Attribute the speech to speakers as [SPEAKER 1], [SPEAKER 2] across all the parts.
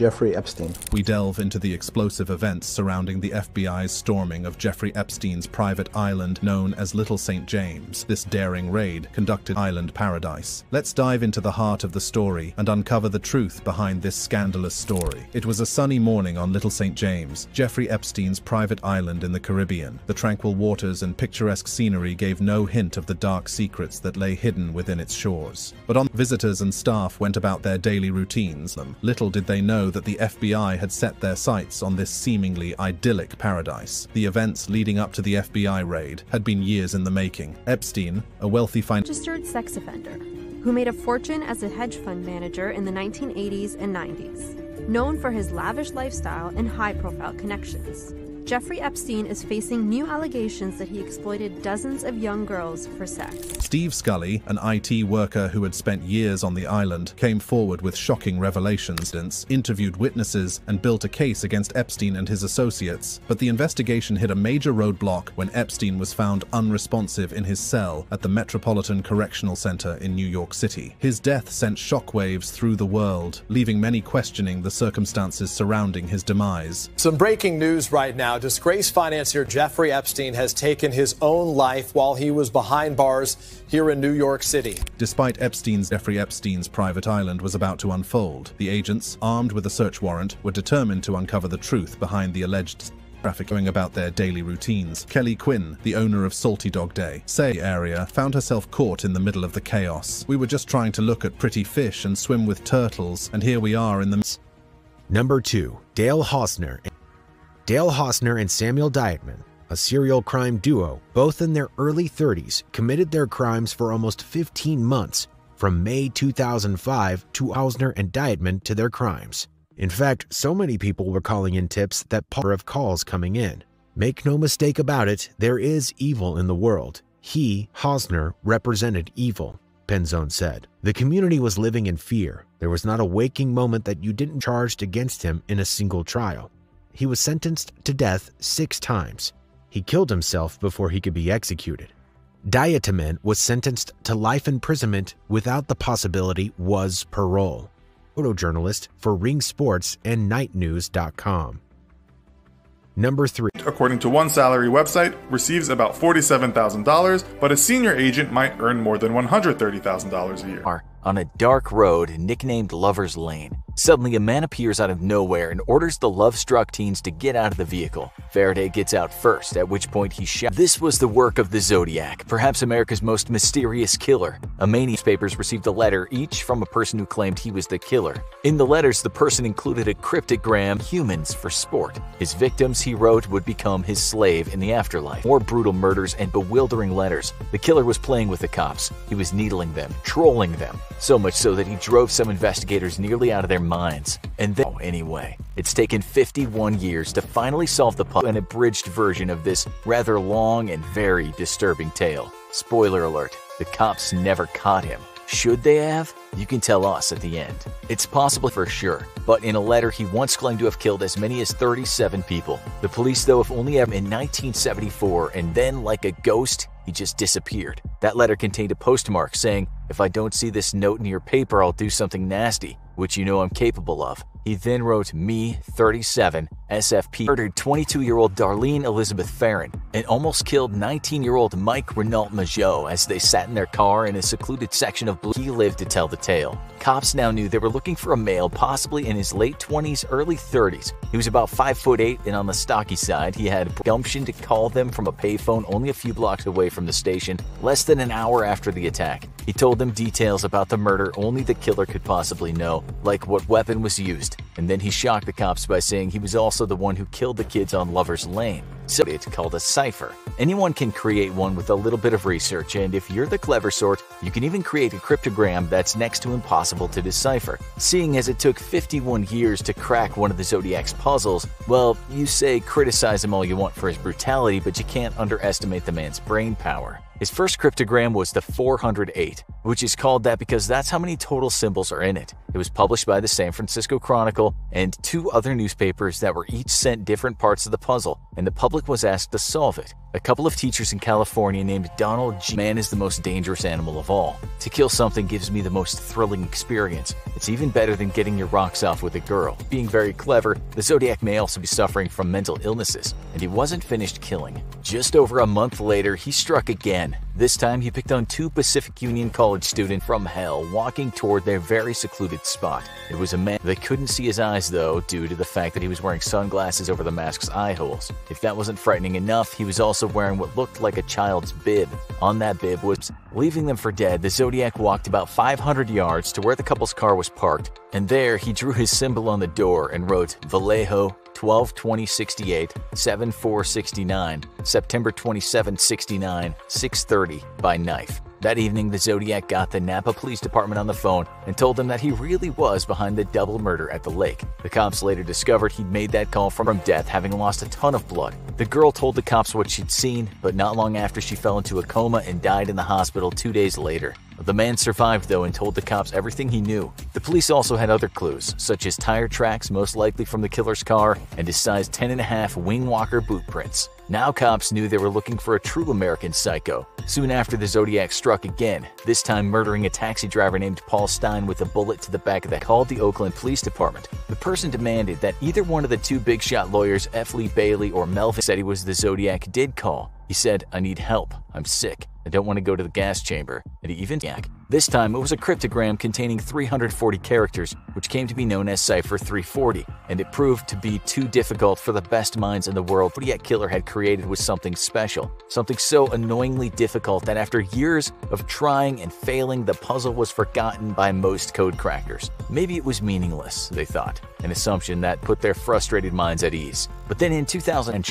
[SPEAKER 1] Jeffrey Epstein.
[SPEAKER 2] We delve into the explosive events surrounding the FBI's storming of Jeffrey Epstein's private island known as Little St. James. This daring raid conducted island paradise. Let's dive into the heart of the story and uncover the truth behind this scandalous story. It was a sunny morning on Little St. James, Jeffrey Epstein's private island in the Caribbean. The tranquil waters and picturesque scenery gave no hint of the dark secrets that lay hidden within its shores. But on visitors and staff went about their daily routines. Little did they know that the FBI had set their sights on this seemingly idyllic paradise. The events leading up to the FBI raid had been years in the making. Epstein, a wealthy
[SPEAKER 3] registered sex offender who made a fortune as a hedge fund manager in the 1980s and 90s, known for his lavish lifestyle and high-profile connections. Jeffrey Epstein is facing new allegations that he exploited dozens of young girls for sex.
[SPEAKER 2] Steve Scully, an IT worker who had spent years on the island, came forward with shocking revelations, interviewed witnesses, and built a case against Epstein and his associates. But the investigation hit a major roadblock when Epstein was found unresponsive in his cell at the Metropolitan Correctional Center in New York City. His death sent shockwaves through the world, leaving many questioning the circumstances surrounding his demise.
[SPEAKER 4] Some breaking news right now. Disgraced financier Jeffrey Epstein has taken his own life while he was behind bars here in New York City.
[SPEAKER 2] Despite Jeffrey Epstein's private island was about to unfold, the agents, armed with a search warrant, were determined to uncover the truth behind the alleged trafficking about their daily routines. Kelly Quinn, the owner of Salty Dog Day, area, found herself caught in the middle of the chaos. We were just trying to look at pretty fish and swim with turtles, and here we are in the...
[SPEAKER 5] Number 2. Dale Hausner. Dale Hausner and Samuel Dietman, a serial crime duo, both in their early 30s, committed their crimes for almost 15 months, from May 2005 to Hausner and Dietman to their crimes. In fact, so many people were calling in tips that of calls coming in. Make no mistake about it, there is evil in the world. He, Hausner, represented evil, Penzone said. The community was living in fear. There was not a waking moment that you didn't charged against him in a single trial. He was sentenced to death 6 times. He killed himself before he could be executed. Dietman was sentenced to life imprisonment without the possibility was parole. Photojournalist for Ring Sports and NightNews.com. Number 3.
[SPEAKER 6] According to one salary website, receives about $47,000, but a senior agent might earn more than $130,000 a year.
[SPEAKER 7] On a dark road nicknamed Lover's Lane, suddenly a man appears out of nowhere and orders the love-struck teens to get out of the vehicle. Faraday gets out first, at which point he shouts. This was the work of the Zodiac, perhaps America's most mysterious killer. A many newspapers received a letter, each from a person who claimed he was the killer. In the letters, the person included a cryptogram, humans for sport. His victims, he wrote, would become his slave in the afterlife. More brutal murders and bewildering letters. The killer was playing with the cops. He was needling them, trolling them. So much so that he drove some investigators nearly out of their minds. And then, anyway, it's taken 51 years to finally solve the puzzle, an abridged version of this rather long and very disturbing tale. Spoiler alert, the cops never caught him. Should they have? You can tell us at the end. It's possible for sure, but in a letter he once claimed to have killed as many as 37 people. The police, though, have only ever in 1974, and then, like a ghost, he just disappeared. That letter contained a postmark saying, "If I don't see this note in your paper, I'll do something nasty, which you know I'm capable of." He then wrote, "Me, 37, SFP, murdered 22-year-old Darlene Elizabeth Farron and almost killed 19-year-old Mike Renault Mageau as they sat in their car in a secluded section of Blue." He lived to tell the tale. Cops now knew they were looking for a male possibly in his late 20s, early 30s. He was about 5'8" and on the stocky side. He had gumption to call them from a payphone only a few blocks away from the station, less than an hour after the attack. He told them details about the murder only the killer could possibly know, like what weapon was used. And then he shocked the cops by saying he was also the one who killed the kids on Lover's Lane. So it's called a cipher. Anyone can create one with a little bit of research, and if you're the clever sort, you can even create a cryptogram that's next to impossible to decipher. Seeing as it took 51 years to crack one of the Zodiac's puzzles, well, you say criticize him all you want for his brutality, but you can't underestimate the man's brain power. His first cryptogram was the 408, which is called that because that's how many total symbols are in it. It was published by the San Francisco Chronicle and 2 other newspapers that were each sent different parts of the puzzle, and the public was asked to solve it. A couple of teachers in California named Donald G. Man is the most dangerous animal of all. To kill something gives me the most thrilling experience. It's even better than getting your rocks off with a girl. Being very clever, the Zodiac may also be suffering from mental illnesses, and he wasn't finished killing. Just over a month later, he struck again. This time, he picked on 2 Pacific Union college students from hell walking toward their very secluded spot. It was a man. They couldn't see his eyes, though, due to the fact that he was wearing sunglasses over the mask's eye holes. If that wasn't frightening enough, he was also wearing what looked like a child's bib. On that bib was, leaving them for dead, the Zodiac walked about 500 yards to where the couple's car was parked, and there he drew his symbol on the door and wrote Vallejo 12/20/68, 7/4/69, September 27/69, 6:30 by knife. That evening, the Zodiac got the Napa Police Department on the phone and told them that he really was behind the double murder at the lake. The cops later discovered he'd made that call from death, having lost a ton of blood. The girl told the cops what she'd seen, but not long after she fell into a coma and died in the hospital 2 days later. The man survived, though, and told the cops everything he knew. The police also had other clues, such as tire tracks, most likely from the killer's car, and his size 10.5 wing walker boot prints. Now cops knew they were looking for a true American psycho. Soon after, the Zodiac struck again, this time murdering a taxi driver named Paul Stein with a bullet to the back of the head. Called the Oakland Police Department. The person demanded that either one of the 2 big shot lawyers, F. Lee Bailey or Melvin, said he was the Zodiac, did call. He said, "I need help. I'm sick. I don't want to go to the gas chamber." And he even This time, it was a cryptogram containing 340 characters, which came to be known as Cipher 340, and it proved to be too difficult for the best minds in the world. What the killer had created was something special, something so annoyingly difficult that after years of trying and failing, the puzzle was forgotten by most code crackers. Maybe it was meaningless, they thought, an assumption that put their frustrated minds at ease. But then in 2000,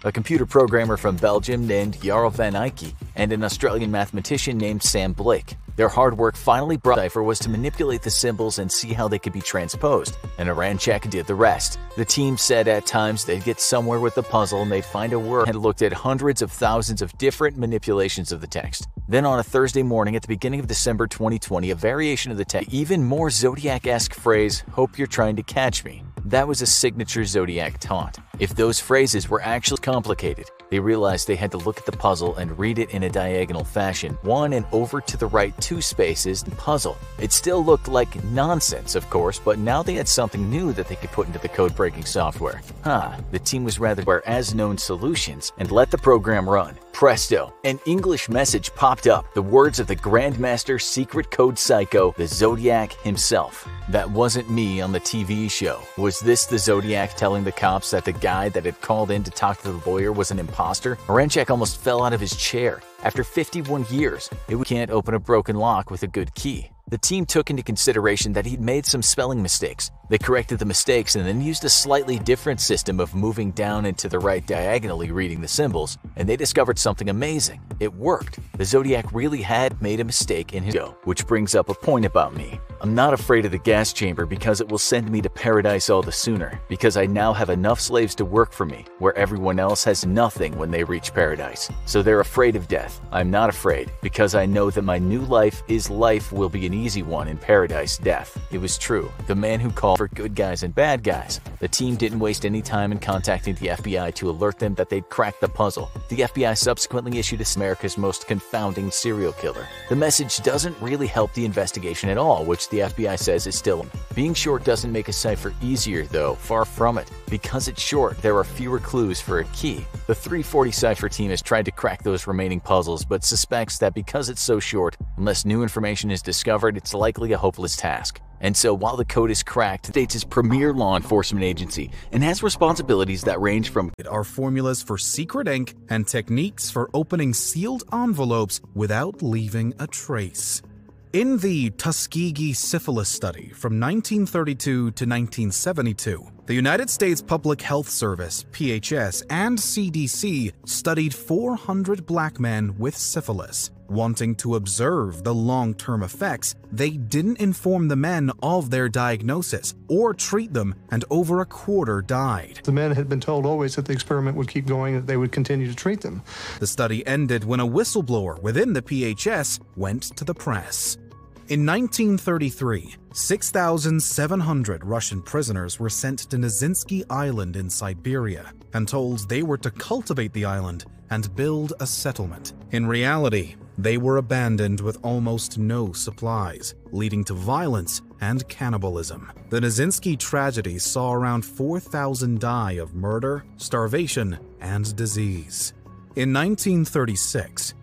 [SPEAKER 7] a computer programmer from Belgium named Jarl van Eyck and an Australian mathematician named Sam Blake. Their hard work finally brought Cipher was to manipulate the symbols and see how they could be transposed, and Aranchak did the rest. The team said at times they'd get somewhere with the puzzle and they'd find a word and looked at hundreds of thousands of different manipulations of the text. Then on a Thursday morning at the beginning of December 2020, a variation of the text, even more Zodiac-esque phrase, "Hope you're trying to catch me." That was a signature Zodiac taunt. If those phrases were actually complicated, they realized they had to look at the puzzle and read it in a diagonal fashion, 1 and over to the right 2 spaces in puzzle. It still looked like nonsense, of course, but now they had something new that they could put into the code-breaking software. The team was rather aware as known solutions and let the program run. Presto, an English message popped up, the words of the Grandmaster Secret Code Psycho, the Zodiac himself. That wasn't me on the TV show. Was this the Zodiac telling the cops that the guy that had called in to talk to the lawyer was an imposter? Aranchak almost fell out of his chair. After 51 years, we can't open a broken lock with a good key. The team took into consideration that he'd made some spelling mistakes. They corrected the mistakes and then used a slightly different system of moving down and to the right diagonally reading the symbols, and they discovered something amazing. It worked. The Zodiac really had made a mistake in his go, which brings up a point about me. I'm not afraid of the gas chamber because it will send me to paradise all the sooner, because I now have enough slaves to work for me, where everyone else has nothing when they reach paradise. So they're afraid of death. I'm not afraid, because I know that my new life will be an easy one in paradise death. It was true. The man who called for good guys and bad guys. The team didn't waste any time in contacting the FBI to alert them that they'd cracked the puzzle. The FBI subsequently issued America's most confounding serial killer. The message doesn't really help the investigation at all, which the FBI says is still. Being short doesn't make a cipher easier, though, far from it. Because it's short, there are fewer clues for a key. The 340 cipher team has tried to crack those remaining puzzles, but suspects that because it's so short, unless new information is discovered, it's likely a hopeless task. And so while the code is cracked, states its premier law enforcement agency and has responsibilities that range from
[SPEAKER 1] are formulas for secret ink and techniques for opening sealed envelopes without leaving a trace. In the Tuskegee Syphilis Study from 1932 to 1972, the United States Public Health Service, PHS, and CDC studied 400 black men with syphilis. Wanting to observe the long-term effects, they didn't inform the men of their diagnosis or treat them, and over a quarter died.
[SPEAKER 8] The men had been told always that the experiment would keep going, that they would continue to treat them.
[SPEAKER 1] The study ended when a whistleblower within the PHS went to the press. In 1933, 6,700 Russian prisoners were sent to Nazinsky Island in Siberia and told they were to cultivate the island and build a settlement. In reality, they were abandoned with almost no supplies, leading to violence and cannibalism. The Nazinsky tragedy saw around 4,000 die of murder, starvation, and disease. In 1936,